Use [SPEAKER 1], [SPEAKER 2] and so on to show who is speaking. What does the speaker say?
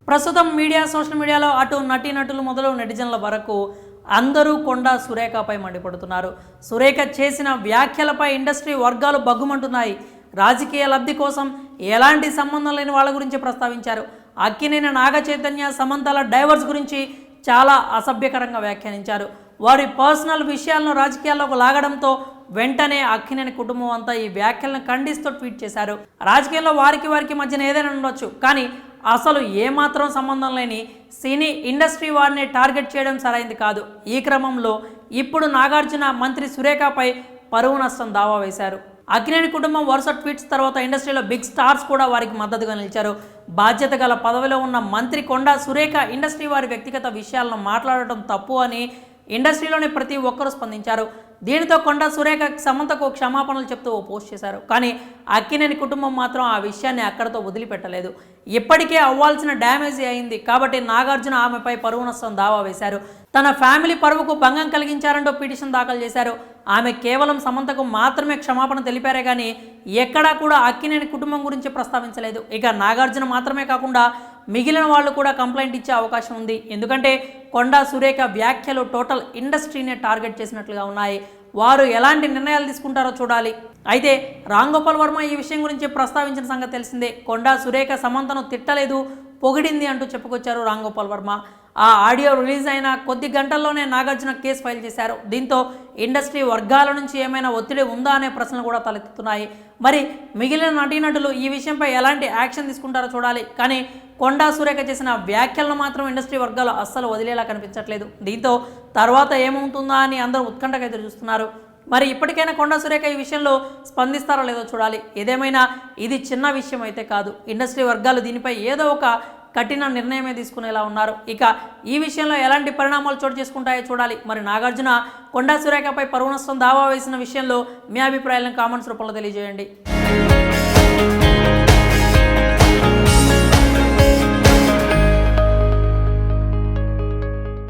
[SPEAKER 1] ప్రస్తుతం సోషల్ మీడియాలో అటు నటీనటులు మొదలు నెటిజన్ల వరకు అందరూ కొండా సురేఖపై మండిపడుతున్నారు. సురేఖ చేసిన వ్యాఖ్యలపై ఇండస్ట్రీ వర్గాలు బగ్గుమంటున్నాయి. రాజకీయ లబ్ధి కోసం ఎలాంటి సంబంధం లేని వాళ్ళ గురించి ప్రస్తావించారు. అక్కినేని నాగ చైతన్య, సమంతల డైవర్స్ గురించి చాలా అసభ్యకరంగా వ్యాఖ్యానించారు. వారి పర్సనల్ విషయాలను రాజకీయాల్లోకి లాగడంతో వెంటనే అక్కినేని కుటుంబం అంతా ఈ వ్యాఖ్యలను ఖండిస్తూ ట్వీట్ చేశారు. రాజకీయాల్లో వారికి మధ్యన ఏదైనా ఉండొచ్చు, కానీ అసలు ఏమాత్రం సంబంధం లేని సినీ ఇండస్ట్రీ వారిని టార్గెట్ చేయడం సరైంది కాదు. ఈ క్రమంలో ఇప్పుడు నాగార్జున మంత్రి సురేఖపై పరువు నష్టం దావా వేశారు. అక్కినేని కుటుంబం వరుస ట్వీట్స్ తర్వాత ఇండస్ట్రీలో బిగ్ స్టార్స్ కూడా వారికి మద్దతుగా నిలిచారు. బాధ్యత గల పదవిలో ఉన్న మంత్రి కొండా సురేఖ ఇండస్ట్రీ వారి వ్యక్తిగత విషయాలను మాట్లాడటం తప్పు అని ఇండస్ట్రీలోని ప్రతి ఒక్కరూ స్పందించారు. దీనితో కొండా సురేఖ సమంతకు క్షమాపణలు చెప్తూ ఓ పోస్ట్ చేశారు. కానీ అక్కినేని కుటుంబం మాత్రం ఆ విషయాన్ని అక్కడితో వదిలిపెట్టలేదు. ఇప్పటికే అవ్వాల్సిన డ్యామేజ్ అయింది కాబట్టి నాగార్జున ఆమెపై పరువు నష్టం దావా వేశారు. తన ఫ్యామిలీ పరువుకు భంగం కలిగించారంటూ పిటిషన్ దాఖలు చేశారు. ఆమె కేవలం సమంతకు మాత్రమే క్షమాపణ తెలిపారే కానీ ఎక్కడా కూడా అక్కినేని కుటుంబం గురించి ప్రస్తావించలేదు. ఇక నాగార్జున మాత్రమే కాకుండా మిగిలిన వాళ్ళు కూడా కంప్లైంట్ ఇచ్చే అవకాశం ఉంది. ఎందుకంటే కొండా సురేఖ వ్యాఖ్యలు టోటల్ ఇండస్ట్రీనే టార్గెట్ చేసినట్లుగా ఉన్నాయి. వారు ఎలాంటి నిర్ణయాలు తీసుకుంటారో చూడాలి. అయితే రామ్ గోపాల్ వర్మ ఈ విషయం గురించి ప్రస్తావించిన సంగతి తెలిసిందే. కొండా సురేఖ సమంతను తిట్టలేదు, పొగిడింది అంటూ చెప్పుకొచ్చారు రామ్ గోపాల్ వర్మ. ఆ ఆడియో రిలీజ్ అయిన కొద్ది గంటల్లోనే నాగార్జున కేసు ఫైల్ చేశారు. దీంతో ఇండస్ట్రీ వర్గాల నుంచి ఏమైనా ఒత్తిడి ఉందా అనే ప్రశ్నలు కూడా తలెత్తుతున్నాయి. మరి మిగిలిన నటీనటులు ఈ విషయంపై ఎలాంటి యాక్షన్ తీసుకుంటారో చూడాలి. కానీ కొండా సురేఖ చేసిన వ్యాఖ్యలను మాత్రం ఇండస్ట్రీ వర్గాలు అస్సలు వదిలేలా కనిపించట్లేదు. దీంతో తర్వాత ఏమవుతుందా అని అందరూ ఉత్కంఠగా ఎదురు చూస్తున్నారు. మరి ఇప్పటికైనా కొండా సురేఖ ఈ విషయంలో స్పందిస్తారో లేదో చూడాలి. ఏదేమైనా ఇది చిన్న విషయం అయితే కాదు. ఇండస్ట్రీ వర్గాలు దీనిపై ఏదో ఒక కఠిన నిర్ణయమే తీసుకునేలా ఉన్నారు. ఇక ఈ విషయంలో ఎలాంటి పరిణామాలు చోటు చేసుకుంటాయో చూడాలి. మరి నాగార్జున కొండా సురేఖపై పరువు నష్టం దావా వేసిన విషయంలో మీ అభిప్రాయాలను కామెంట్స్ రూపంలో తెలియజేయండి.